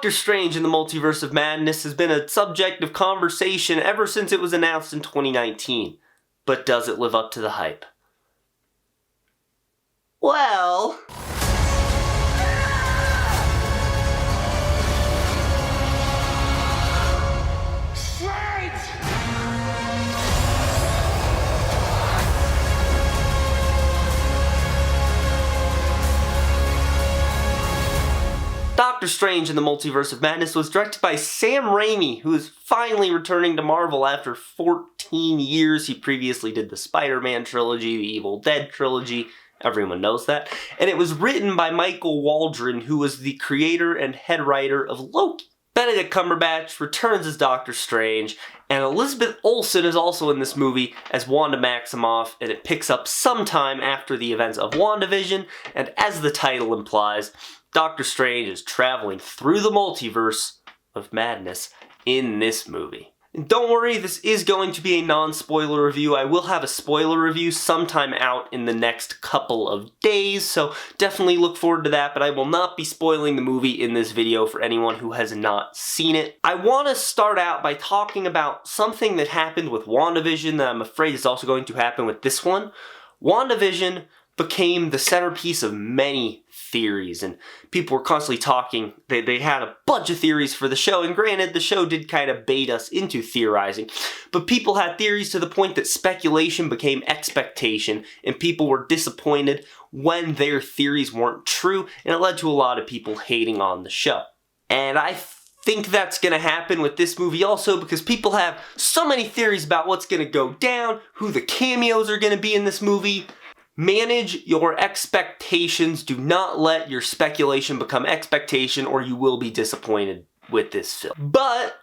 Doctor Strange in the Multiverse of Madness has been a subject of conversation ever since it was announced in 2019. But does it live up to the hype? Well... Doctor Strange in the Multiverse of Madness was directed by Sam Raimi, who is finally returning to Marvel after 14 years. He previously did the Spider-Man trilogy, the Evil Dead trilogy, everyone knows that. And it was written by Michael Waldron, who was the creator and head writer of Loki. Benedict Cumberbatch returns as Doctor Strange, and Elizabeth Olsen is also in this movie as Wanda Maximoff, and it picks up sometime after the events of WandaVision, and as the title implies, Doctor Strange is traveling through the multiverse of madness in this movie. And don't worry, this is going to be a non-spoiler review. I will have a spoiler review sometime out in the next couple of days, so definitely look forward to that, but I will not be spoiling the movie in this video for anyone who has not seen it. I want to start out by talking about something that happened with WandaVision that I'm afraid is also going to happen with this one. WandaVision became the centerpiece of many theories, and people were constantly talking. They had a bunch of theories for the show, and granted, the show did kind of bait us into theorizing, but people had theories to the point that speculation became expectation, and people were disappointed when their theories weren't true, and it led to a lot of people hating on the show. And I think that's going to happen with this movie also, because people have so many theories about what's going to go down, who the cameos are going to be in this movie. Manage your expectations. Do not let your speculation become expectation, or you will be disappointed with this film. But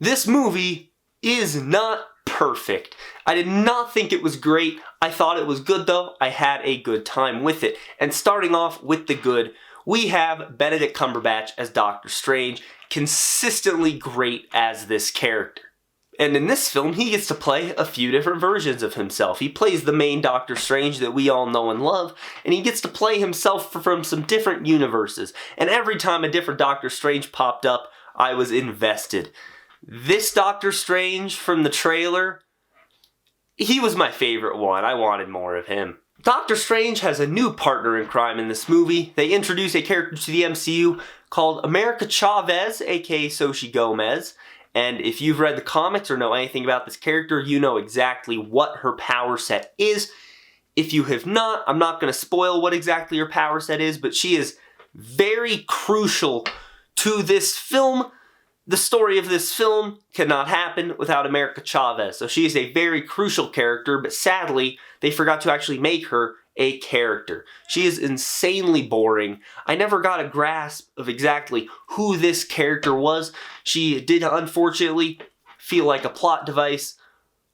this movie is not perfect. I did not think it was great. I thought it was good though. I had a good time with it. And starting off with the good, we have Benedict Cumberbatch as Doctor Strange, consistently great as this character. And in this film, he gets to play a few different versions of himself. He plays the main Doctor Strange that we all know and love, and he gets to play himself from some different universes. And every time a different Doctor Strange popped up, I was invested. This Doctor Strange from the trailer, he was my favorite one. I wanted more of him. Doctor Strange has a new partner in crime in this movie. They introduce a character to the MCU called America Chavez, aka Xochitl Gomez. And if you've read the comics or know anything about this character, you know exactly what her power set is. If you have not, I'm not going to spoil what exactly her power set is, but she is very crucial to this film. The story of this film cannot happen without America Chavez. So she is a very crucial character, but sadly, they forgot to actually make her a character. She is insanely boring. I never got a grasp of exactly who this character was. She did unfortunately feel like a plot device,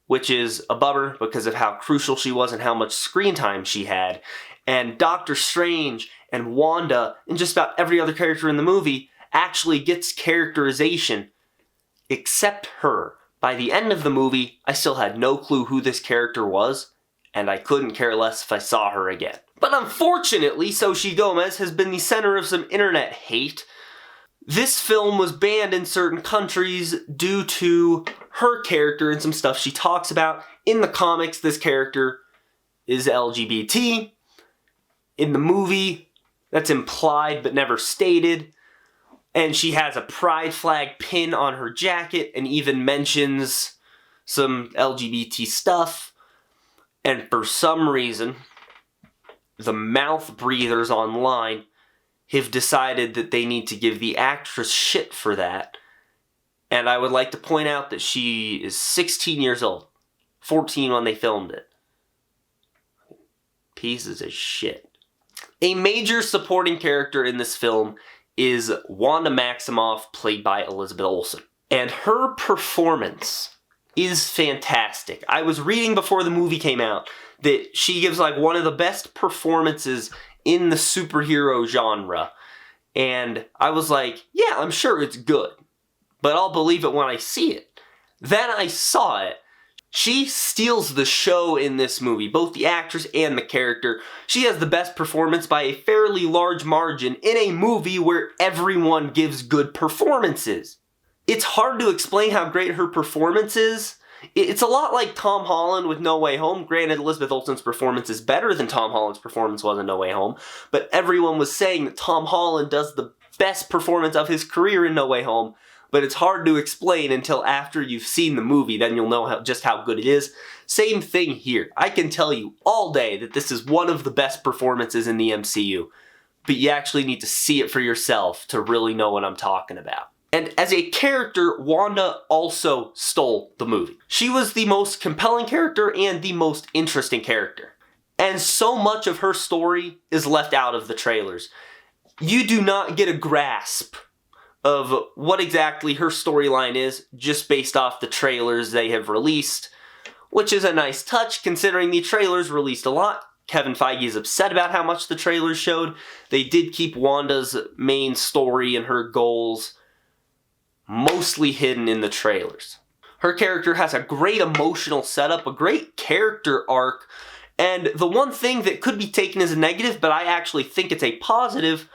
which is a bummer because of how crucial she was and how much screen time she had. And Doctor Strange and Wanda and just about every other character in the movie actually gets characterization except her. By the end of the movie, I still had no clue who this character was, and I couldn't care less if I saw her again. But unfortunately, Xochitl Gomez has been the center of some internet hate. This film was banned in certain countries due to her character and some stuff she talks about. In the comics, this character is LGBT. In the movie, that's implied but never stated. And she has a pride flag pin on her jacket and even mentions some LGBT stuff. And for some reason, the mouth breathers online have decided that they need to give the actress shit for that. And I would like to point out that she is 16 years old. 14 when they filmed it. Pieces of shit. A major supporting character in this film is Wanda Maximoff, played by Elizabeth Olsen. And her performance is fantastic. I was reading before the movie came out that she gives like one of the best performances in the superhero genre. And I was like, yeah, I'm sure it's good, but I'll believe it when I see it. Then I saw it. She steals the show in this movie, both the actress and the character. She has the best performance by a fairly large margin in a movie where everyone gives good performances. It's hard to explain how great her performance is. It's a lot like Tom Holland with No Way Home. Granted, Elizabeth Olsen's performance is better than Tom Holland's performance was in No Way Home, but everyone was saying that Tom Holland does the best performance of his career in No Way Home. But it's hard to explain until after you've seen the movie, then you'll know just how good it is. Same thing here. I can tell you all day that this is one of the best performances in the MCU, but you actually need to see it for yourself to really know what I'm talking about. And as a character, Wanda also stole the movie. She was the most compelling character and the most interesting character. And so much of her story is left out of the trailers. You do not get a grasp of what exactly her storyline is just based off the trailers they have released, which is a nice touch considering the trailers released a lot. Kevin Feige is upset about how much the trailers showed. They did keep Wanda's main story and her goals mostly hidden in the trailers. Her character has a great emotional setup, a great character arc, and the one thing that could be taken as a negative, but I actually think it's a positive,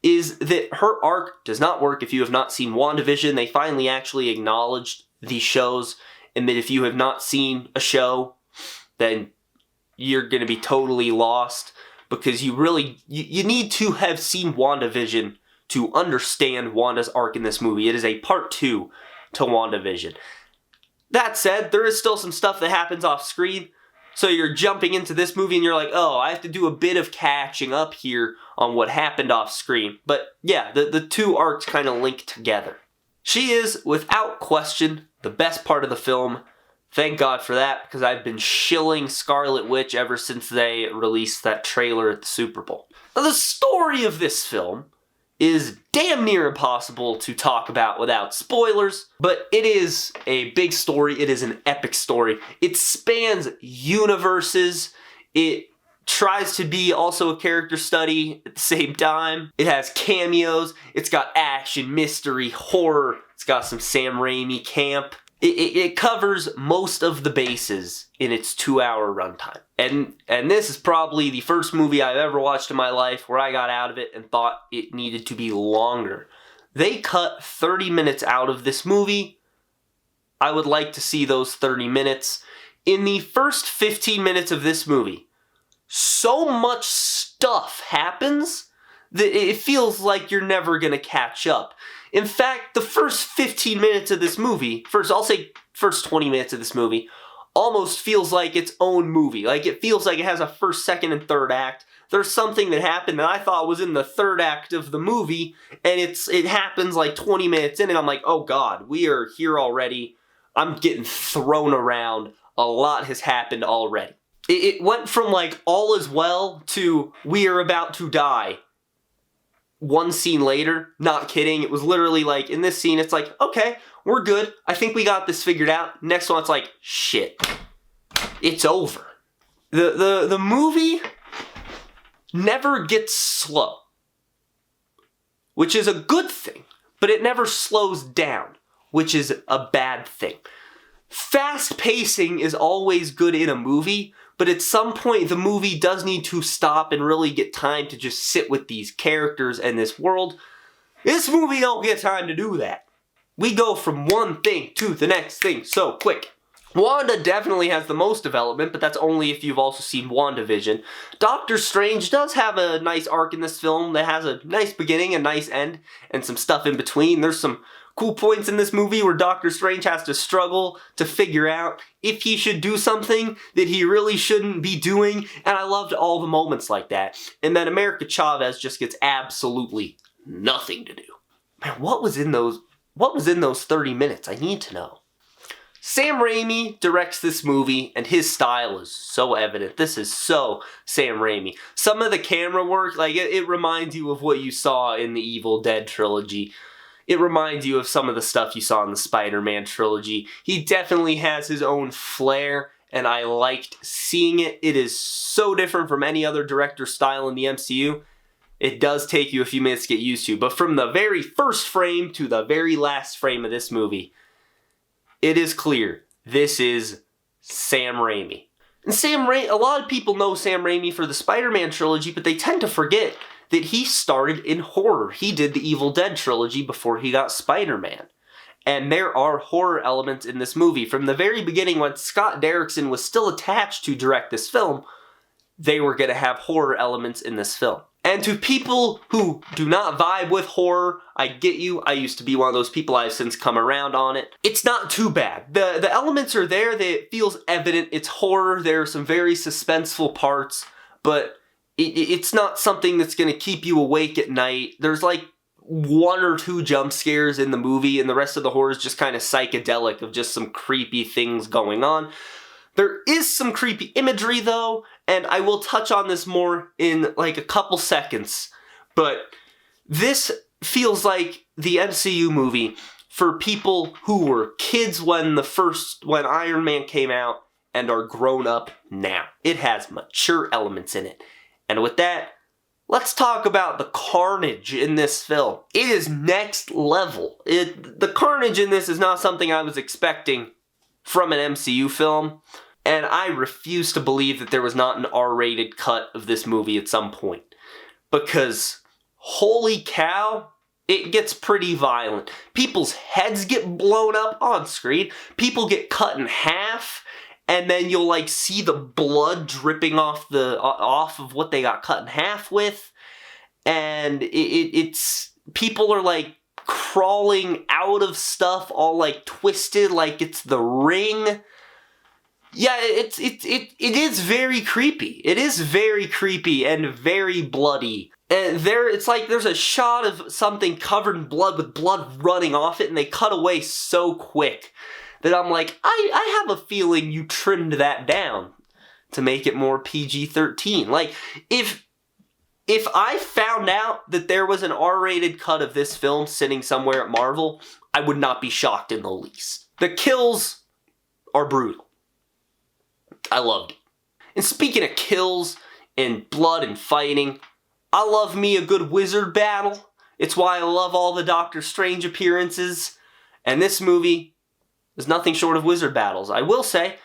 is that her arc does not work if you have not seen WandaVision. They finally actually acknowledged these shows, and that if you have not seen a show, then you're going to be totally lost, because you need to have seen WandaVision to understand Wanda's arc in this movie. It is a part 2 to WandaVision. That said, there is still some stuff that happens off screen. So you're jumping into this movie and you're like, oh, I have to do a bit of catching up here on what happened off screen. But yeah, the two arcs kind of link together. She is, without question, the best part of the film. Thank God for that, because I've been shilling Scarlet Witch ever since they released that trailer at the Super Bowl. Now, the story of this film is damn near impossible to talk about without spoilers, but it is a big story. It is an epic story. It spans universes. It tries to be also a character study at the same time. It has cameos. It's got action, mystery, horror. It's got some Sam Raimi camp. It covers most of the bases in its 2-hour runtime. And this is probably the first movie I've ever watched in my life where I got out of it and thought it needed to be longer. They cut 30 minutes out of this movie. I would like to see those 30 minutes. In the first 15 minutes of this movie, so much stuff happens that it feels like you're never going to catch up. In fact, the first 15 minutes of this movie, first 20 minutes of this movie, almost feels like its own movie. Like, it feels like it has a first, second, and third act. There's something that happened that I thought was in the third act of the movie, and it happens like 20 minutes in, and I'm like, oh God, we are here already. I'm getting thrown around. A lot has happened already. It went from like, all is well, to we are about to die. One scene later, not kidding, it was literally like, in this scene, it's like, okay, we're good. I think we got this figured out. Next one, it's like, shit. It's over. The movie never gets slow, which is a good thing, but it never slows down, which is a bad thing. Fast pacing is always good in a movie, but at some point the movie does need to stop and really get time to just sit with these characters and this world. This movie don't get time to do that. We go from one thing to the next thing so quick. Wanda definitely has the most development, but that's only if you've also seen WandaVision. Doctor Strange does have a nice arc in this film that has a nice beginning, a nice end, and some stuff in between. There's some cool points in this movie where Doctor Strange has to struggle to figure out if he should do something that he really shouldn't be doing, and I loved all the moments like that. And then America Chavez just gets absolutely nothing to do. Man, what was in those 30 minutes? I need to know. Sam Raimi directs this movie, and his style is so evident. This is so Sam Raimi. Some of the camera work, like, it reminds you of what you saw in the Evil Dead trilogy. It reminds you of some of the stuff you saw in the Spider-Man trilogy. He definitely has his own flair, and I liked seeing it. It is so different from any other director's style in the MCU. It does take you a few minutes to get used to, but from the very first frame to the very last frame of this movie, it is clear this is Sam Raimi. And a lot of people know Sam Raimi for the Spider-Man trilogy, but they tend to forget that he started in horror. He did the Evil Dead trilogy before he got Spider-Man. And there are horror elements in this movie. From the very beginning, when Scott Derrickson was still attached to direct this film, they were going to have horror elements in this film. And to people who do not vibe with horror, I get you. I used to be one of those people. I've since come around on it. It's not too bad. The elements are there. It feels evident. It's horror. There are some very suspenseful parts, but it's not something that's going to keep you awake at night. There's like 1 or 2 jump scares in the movie, and the rest of the horror is just kind of psychedelic of just some creepy things going on. There is some creepy imagery though, and I will touch on this more in like a couple seconds, but this feels like the MCU movie for people who were kids when Iron Man came out and are grown up now. It has mature elements in it. And with that, let's talk about the carnage in this film. It is next level. The carnage in this is not something I was expecting from an MCU film, and I refuse to believe that there was not an R-rated cut of this movie at some point. Because, holy cow, it gets pretty violent. People's heads get blown up on screen, people get cut in half, and then you'll like see the blood dripping off of what they got cut in half with, and it's people are like crawling out of stuff, all like twisted, like it's The Ring. Yeah, it is very creepy. It is very creepy and very bloody. And it's like there's a shot of something covered in blood with blood running off it, and they cut away so quick that I'm like, I have a feeling you trimmed that down to make it more PG-13. Like, if I found out that there was an R-rated cut of this film sitting somewhere at Marvel, I would not be shocked in the least. The kills are brutal. I loved it. And speaking of kills and blood and fighting, I love me a good wizard battle. It's why I love all the Doctor Strange appearances. And this movie is nothing short of wizard battles. I will say,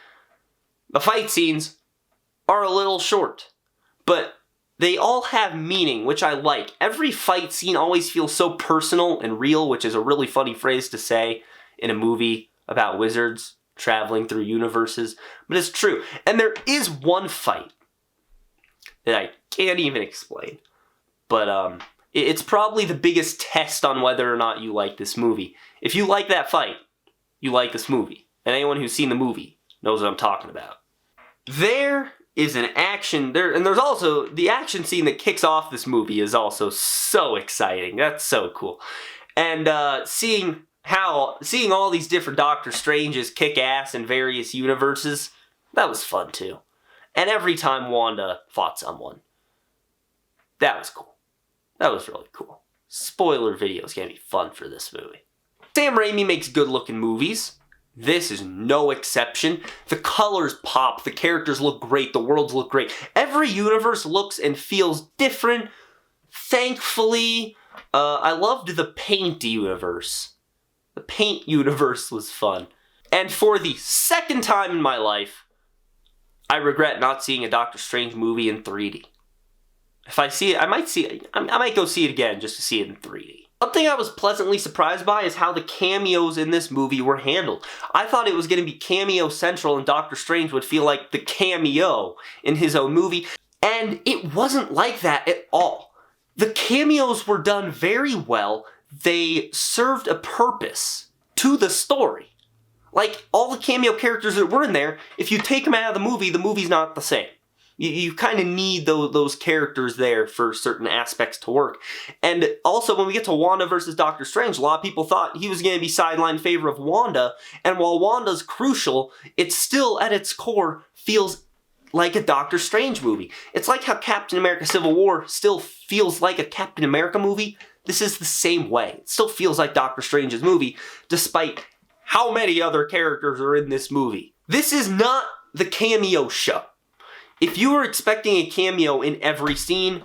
the fight scenes are a little short, but they all have meaning, which I like. Every fight scene always feels so personal and real, which is a really funny phrase to say in a movie about wizards traveling through universes, but it's true. And there is one fight that I can't even explain, but it's probably the biggest test on whether or not you like this movie. If you like that fight, you like this movie. And anyone who's seen the movie knows what I'm talking about. There is an action there, and there's also the action scene that kicks off this movie is also so exciting. That's so cool. And seeing all these different Doctor Stranges kick ass in various universes, that was fun too. And every time Wanda fought someone, that was cool. That was really cool. Spoiler video is gonna be fun for this movie. Sam Raimi makes good looking movies. This is no exception. The colors pop, the characters look great, the worlds look great. Every universe looks and feels different. Thankfully, I loved the Paint universe. The Paint universe was fun. And for the second time in my life, I regret not seeing a Doctor Strange movie in 3D. If I see it, I might go see it again just to see it in 3D. Something I was pleasantly surprised by is how the cameos in this movie were handled. I thought it was going to be cameo central and Doctor Strange would feel like the cameo in his own movie, and it wasn't like that at all. The cameos were done very well. They served a purpose to the story. Like, all the cameo characters that were in there, if you take them out of the movie's not the same. You kind of need those characters there for certain aspects to work. And also, when we get to Wanda versus Doctor Strange, a lot of people thought he was going to be sidelined in favor of Wanda. And while Wanda's crucial, it still, at its core, feels like a Doctor Strange movie. It's like how Captain America Civil War still feels like a Captain America movie. This is the same way. It still feels like Doctor Strange's movie, despite how many other characters are in this movie. This is not the cameo show. If you were expecting a cameo in every scene,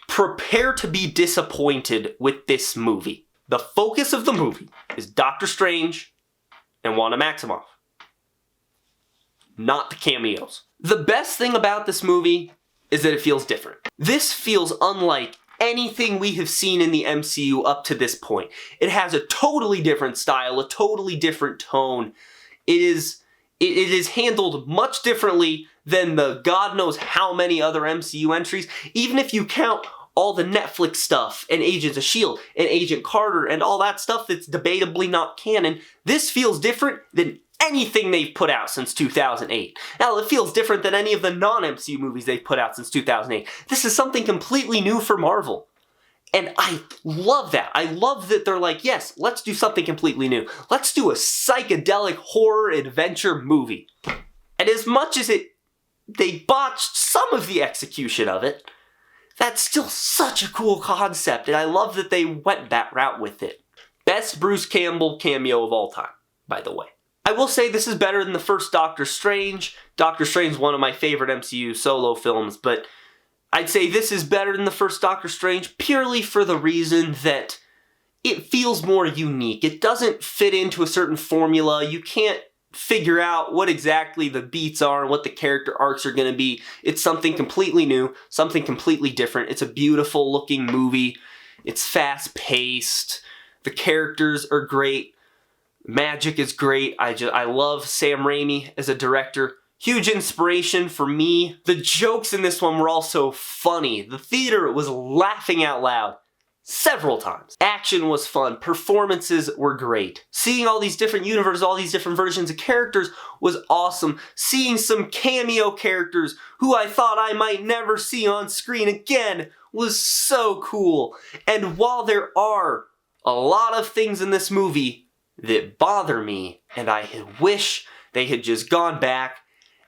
prepare to be disappointed with this movie. The focus of the movie is Doctor Strange and Wanda Maximoff. not the cameos. The best thing about this movie is that it feels different. This feels unlike anything we have seen in the MCU up to this point. It has a totally different style, a totally different tone. It is handled much differently than the God knows how many other MCU entries, even if you count all the Netflix stuff, and Agents of S.H.I.E.L.D., and Agent Carter, and all that stuff that's debatably not canon. This feels different than anything they've put out since 2008. Now, it feels different than any of the non-MCU movies they've put out since 2008. This is something completely new for Marvel. And I love that. I love that they're like, yes, let's do something completely new. Let's do a psychedelic horror adventure movie. And as much as they botched some of the execution of it, that's still such a cool concept, and I love that they went that route with it. Best Bruce Campbell cameo of all time, by the way. I will say this is better than the first Doctor Strange. Doctor Strange is one of my favorite MCU solo films, but I'd say this is better than the first Doctor Strange purely for the reason that it feels more unique. It doesn't fit into a certain formula. You can't figure out what exactly the beats are and what the character arcs are going to be. It's something completely new, something completely different. It's a beautiful looking movie. It's fast paced. The characters are great. Magic is great. I love Sam Raimi as a director. Huge inspiration for me. The jokes in this one were also funny. The theater was laughing out loud several times. Action was fun. Performances were great. Seeing all these different universes, all these different versions of characters was awesome. Seeing some cameo characters who I thought I might never see on screen again was so cool. And while there are a lot of things in this movie that bother me, and I wish they had just gone back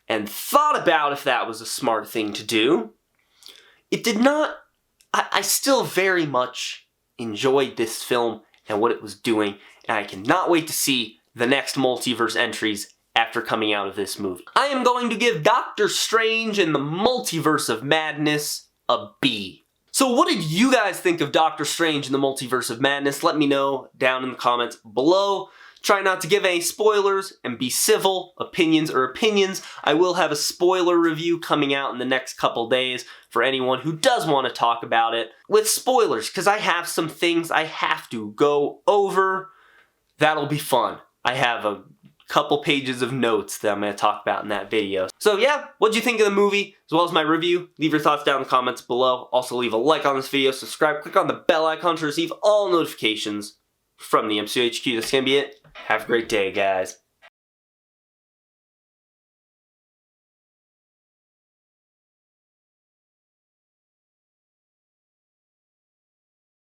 and thought about if that was a smart thing to do, it did not. I still very much enjoyed this film and what it was doing, and I cannot wait to see the next multiverse entries after coming out of this movie. I am going to give Doctor Strange and the Multiverse of Madness a B. So what did you guys think of Doctor Strange and the Multiverse of Madness? Let me know down in the comments below. Try not to give any spoilers and be civil. Opinions are opinions. I will have a spoiler review coming out in the next couple days for anyone who does want to talk about it with spoilers, because I have some things I have to go over. That'll be fun. I have a couple pages of notes that I'm going to talk about in that video. So yeah, what'd you think of the movie, as well as my review? Leave your thoughts down in the comments below. Also leave a like on this video, subscribe, click on the bell icon to receive all notifications from the MCU HQ. That's going to be it. Have a great day, guys.